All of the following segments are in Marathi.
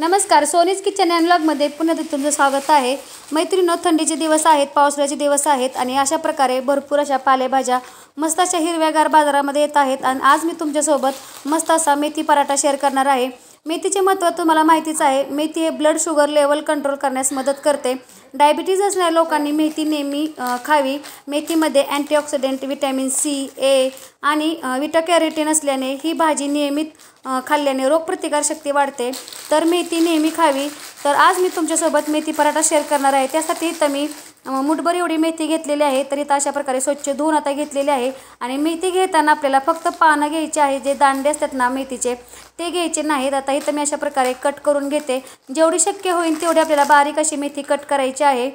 नमस्कार, सोनीज किचन अँड व्लॉगमध्ये पुन्हा तुमचं स्वागत आहे। मैत्रिणींनो, थंडीचे दिवस आहेत, पावसाळ्याचे दिवस आहेत आणि अशा प्रकारे भरपूर अशा पालेभाज्या मस्त अशा हिरव्यागार बाजारामध्ये येत आहेत। आणि आज मी तुमच्यासोबत मस्त असा मेथी पराठा शेअर करणार आहे। मेथीचे महत्त्व तुम्हाला माहितीच आहे। मेथी हे ब्लड शुगर लेवल कंट्रोल करण्यास मदत करते। डायबिटीज असणाऱ्या लोकांनी मेथी नेहमी खावी। मेथीमध्ये अँटीऑक्सिडेंट, व्हिटॅमिन सी, ए आणि बीटा कॅरोटीन असल्याने ही भाजी नियमित खाल्ल्याने रोगप्रतिकारशक्ती वाढते, तर मेथी नेहमी खावी। तर आज मी तुमच्यासोबत मेथी पराठा शेअर करणार आहे। त्यासाठी इथं मी मुठभर एवढी मेथी घेतलेली आहे। तर इथं अशा प्रकारे स्वच्छ धुवून आता घेतलेली आहे। आणि मेथी घेताना आपल्याला फक्त पानं घ्यायची आहे, जे दांडे असतात ना मेथीचे ते घ्यायचे नाहीत। आता इथं मी अशा प्रकारे कट करून घेते। जेवढी शक्य होईल तेवढी आपल्याला बारीक अशी मेथी कट करायची आहे।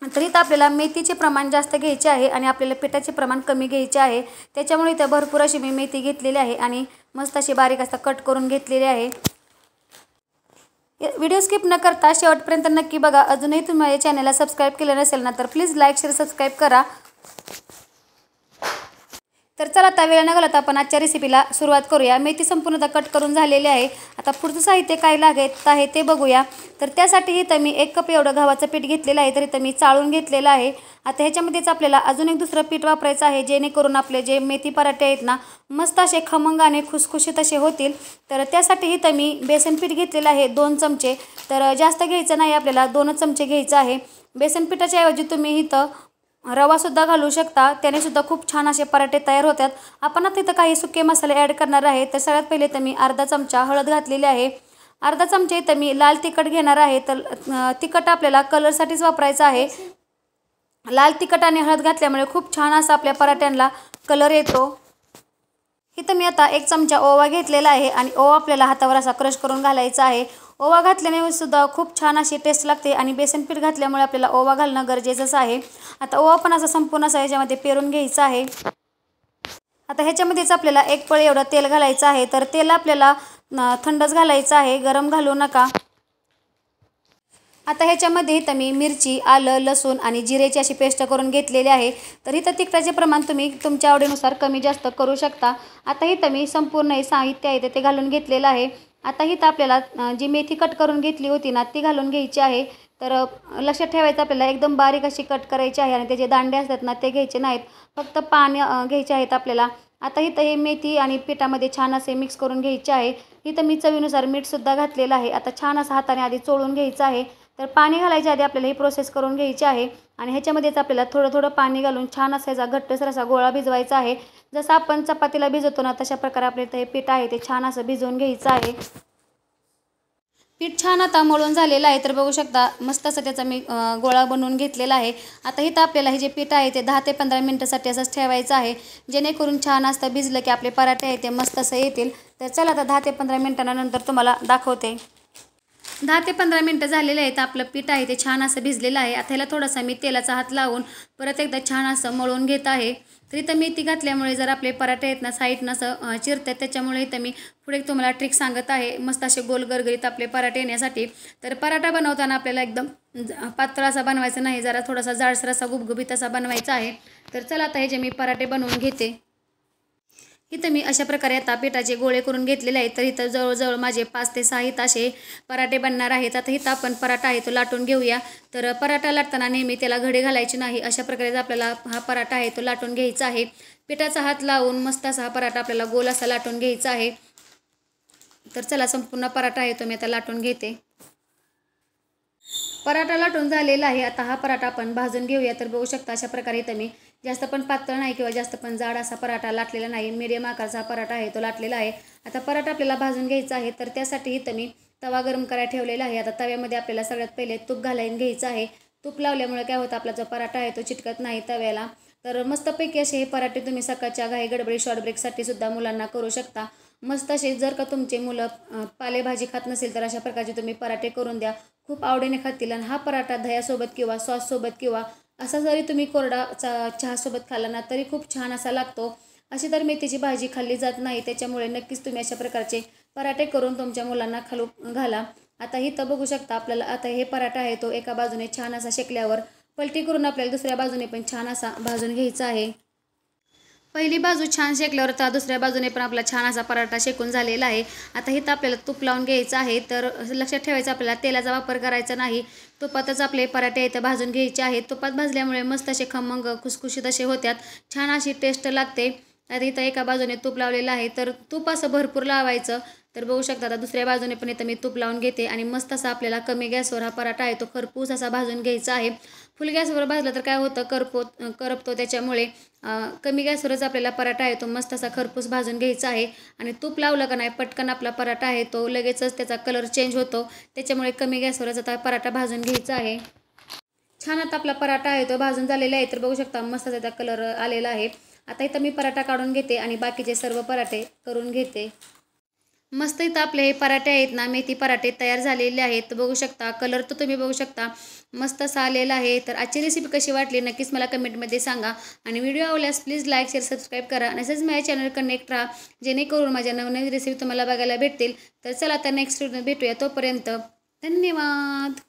तर इथं आपल्याला मेथीचे प्रमाण जास्त घ्यायचे आहे आणि आपल्याला पिठाचे प्रमाण कमी घ्यायचे आहे। त्याच्यामुळे इथं भरपूर अशी मी मेथी घेतलेली आहे आणि मस्त अशी बारीक असा कट करून घेतलेली आहे। व्हिडिओ स्किप न करता शेवटपर्यंत नक्की बघा। अजूनही तुम्ही माझ्या चॅनलला सबस्क्राईब केलं नसेल ना, तर प्लीज लाईक, शेअर, सबस्क्राईब करा। तर चला आता वेळ न घालवता आपण आजच्या रेसिपीला सुरुवात करूया। मेथी संपूर्णतः कट करून झालेली आहे। आता पुढचं साहित्य काय लागत आहे ते बघूया। तर त्यासाठी इथं मी 1 कप एवढं गव्हाचं पीठ घेतलेलं आहे। तर इथं मी चाळून घेतलेलं आहे। आता ह्याच्यामध्येच आपल्याला अजून एक दुसरं पीठ वापरायचं आहे, जेणेकरून आपले जे मेथी पराठे आहेत ना मस्त असे खमंग आणि खुसखुशीत असे होतील। तर त्यासाठी इथं मी बेसन पीठ घेतलेलं आहे 2 चमचे। तर जास्त घ्यायचं नाही, आपल्याला 2 चमचे घ्यायचं आहे। बेसन पिठाच्या ऐवजी तुम्ही इथं रवासुद्धा घालू शकता, त्याने सुद्धा खूप छान असे पराठे तयार होतात। आपण आता इथं काही सुके मसाले ॲड करणार आहे। तर सगळ्यात पहिले तर मी अर्धा चमचा हळद घातलेली आहे। अर्धा चमचा इथं मी लाल तिखट घेणार आहे। तर तिखट आपल्याला कलरसाठीच वापरायचं आहे। लाल तिखट आणि हळद घातल्यामुळे खूप छान असा आपल्या पराठ्यांना कलर येतो। इथं मी आता 1 चमचा ओवा घेतलेला आहे आणि ओवा आपल्याला हातावर असा क्रश करून घालायचा आहे। ओवा घातल्याने सुद्धा खूप छान अशी टेस्ट लागते आणि बेसन पीठ घातल्यामुळे आपल्याला ओवा घालणं गरजेचंच आहे। आता ओवा पण असं संपूर्ण असं ह्याच्यामध्ये पेरून घ्यायचं आहे। आता ह्याच्यामध्येच आपल्याला 1 पळी एवढं तेल घालायचं आहे। तर तेल आपल्याला थंडच घालायचं आहे, गरम घालू नका। आता ह्याच्यामध्ये इथं मी मिरची, आलं, लसूण आणि जिरेची अशी पेस्ट करून घेतलेली आहे। तर इथं तिखटाचे प्रमाण तुम्ही तुमच्या आवडीनुसार कमी जास्त करू शकता। आता इथं मी संपूर्ण हे साहित्य आहे ते घालून घेतलेलं आहे। आता इथं आपल्याला जी मेथी कट करून घेतली होती ना ती घालून घ्यायची आहे। तर लक्षात ठेवायचं आपल्याला एकदम बारीक अशी कट करायची आहे आणि त्याचे दांडे असतात ना ते घ्यायचे नाहीत, फक्त पाने घ्यायचे आहेत आपल्याला। आता इथं हे मेथी आणि पिठामध्ये छान असे मिक्स करून घ्यायचे आहे। इथं मी चवीनुसार मीठसुद्धा घातलेलं आहे। आता छान असं हाताने आधी चोळून घ्यायचं आहे। तर पाणी घालायच्या आधी आपल्याला ही प्रोसेस करून घ्यायची आहे आणि ह्याच्यामध्येच आपल्याला थोडं थोडं पाणी घालून छान असा घट्टसर असा गोळा भिजवायचा आहे। जसं आपण चपातीला भिजवतो ना तशा प्रकारे आपल्याला हे पीठ आहे ते छान असं भिजवून घ्यायचं आहे। पीठ छान आता मळून झालेलं आहे। तर बघू शकता मस्त असं त्याचा मी गोळा बनवून घेतलेला आहे। आता इथं आपल्याला हे जे पीठ आहे ते 10 ते 15 मिनिटासाठी असंच ठेवायचं आहे, जेणेकरून छान असतं भिजलं की आपले पराठे आहे ते मस्त असं येतील। तर चला आता 10 ते 15 मिनिटांनंतर तुम्हाला दाखवते। 10 ते 15 मिनिटं झालेले आहेत। आपलं पीठ आहे ते छान असं भिजलेलं आहे। आता ह्याला थोडासा मी तेलाचा हात लावून परत एकदा छान असं मळून घेत आहे। तर इथं मेथी घातल्यामुळे जर आपले पराठे आहेत ना साईडनं असं चिरतात, त्याच्यामुळे इथं मी पुढे तुम्हाला ट्रिक सांगत आहे मस्त असे गोल गरगरीत आपले पराठे येण्यासाठी। तर पराठा बनवताना आपल्याला एकदम पातळ असा बनवायचा नाही, जरा थोडासा जाडसर असा गुबगुबीत असा बनवायचा आहे। तर चला आता हे जे मी पराठे बनवून घेते। इथं मी अशा प्रकारे आता पिठाचे गोळे करून घेतलेले आहेत। तर इथं जवळजवळ माझे 5 ते 6 असे पराठे बनणार आहेत। आता इथं आपण पराठा आहे तो लाटून घेऊया। तर पराठा लाटताना नेहमी त्याला घडी घालायची नाही, अशा प्रकारे आपल्याला हा पराठा आहे तो लाटून घ्यायचा आहे। पिठाचा हात लावून मस्त असा हा पराठा आपल्याला गोल असा लाटून घ्यायचा आहे। तर चला संपूर्ण पराठा आहे तो मी आता लाटून घेते। पराठा लाटून झालेला आहे। आता हा पराठा आपण भाजून घेऊया। तर बघू शकता अशा प्रकारे इथं मी जास्त पण पातळ नाही किंवा जास्त पण जाड असा पराठा लाटलेला नाही, मीडियम आकारचा पराठा आहे तो लाटलेला आहे। आता पराठा आपल्याला भाजून घ्यायचा आहे। तर त्यासाठी इथं मी तवा गरम करायला ठेवलेला आहे। आता तव्यामध्ये आपल्याला सगळ्यात पहिले तूप घालून घ्यायचं आहे। तूप लावल्यामुळे काय होतं, आपला जो पराठा आहे तो चिटकत नाही तव्याला। तर मस्तपैकी असे हे पराठे तुम्ही सकाळच्या घाई गडबडी शॉर्ट ब्रेकसाठी सुद्धा मुलांना करू शकता। मस्त असे जर का तुमचे मुलं पालेभाजी खात नसेल तर अशा प्रकारचे तुम्ही पराठे करून द्या, खूप आवडीने खातील। आणि हा पराठा दह्यासोबत किंवा सॉससोबत किंवा असा जरी तुम्ही कोरडा चहासोबत खाल्ला ना तरी खूप छान असा लागतो। अशी तर मेथीची भाजी खाल्ली जात नाही, त्याच्यामुळे नक्कीच तुम्ही अशा प्रकारचे पराठे करून तुमच्या मुलांना खालू घाला। आता इथं बघू शकता आपल्याला आता हे पराठा आहे तो एका बाजूने छान असा शेकल्यावर पलटी करून आपल्याला दुसऱ्या बाजूने पण छान असा भाजून घ्यायचा आहे। पहिली बाजू छान शेकल्यावर आता दुसऱ्या बाजूने पण आपला छान असा पराठा शेकून झालेला आहे. आता इथं आपल्याला तूप लावून घ्यायचं आहे. तर लक्षात ठेवायचं आपल्याला तेलाचा वापर करायचा नाही. तुपातच आपले पराठे इथं भाजून घ्यायचे आहेत. तुपात भाजल्यामुळे मस्त असे खमंग खुसखुशीत असे होतात. छान अशी टेस्ट लागते. आता इथं एका बाजूने तूप लावलेलं आहे. तर तूप असं भरपूर लावायचं. तर बघू शकता आता दुसऱ्या बाजूने पण इथं मी तूप लावून घेते आणि मस्त असा आपल्याला कमी गॅसवर हा पराठा आहे तो खरपूस असा भाजून घ्यायचा आहे. फुल गॅसवर भाजला तर काय होतं करपतो त्याच्यामुळे कमी गॅसवरच आपल्याला पराठा आहे तो मस्त असा खरपूस भाजून घ्यायचा आहे. आणि तूप लावलं का नाही पटकन आपला पराठा आहे तो लगेचच त्याचा कलर चेंज होतो. त्याच्यामुळे कमी गॅसवरच आता पराठा भाजून घ्यायचा आहे. छान आता आपला पराठा आहे तो भाजून झालेला आहे. तर बघू शकता मस्त त्याचा कलर आलेला आहे. आता इथं मी पराठा काढून घेते आणि बाकीचे सर्व पराठे करून घेते. मस्त इथं आपले हे पराठे आहेत ना मेथी पराठे तयार झालेले आहेत. तर बघू शकता कलर तर तुम्ही बघू शकता मस्त असा आलेला आहे. तर आजची रेसिपी कशी वाटली नक्कीच मला कमेंटमध्ये सांगा. आणि व्हिडिओ आवडल्यास प्लीज लाईक शेअर सबस्क्राईब करा आणि असेच माझ्या चॅनल कनेक्ट राहा जेणेकरून माझ्या नवनवीन रेसिपी तुम्हाला बघायला भेटतील. तर चला आता नेक्स्ट व्हिडिओ भेटूया. तोपर्यंत धन्यवाद.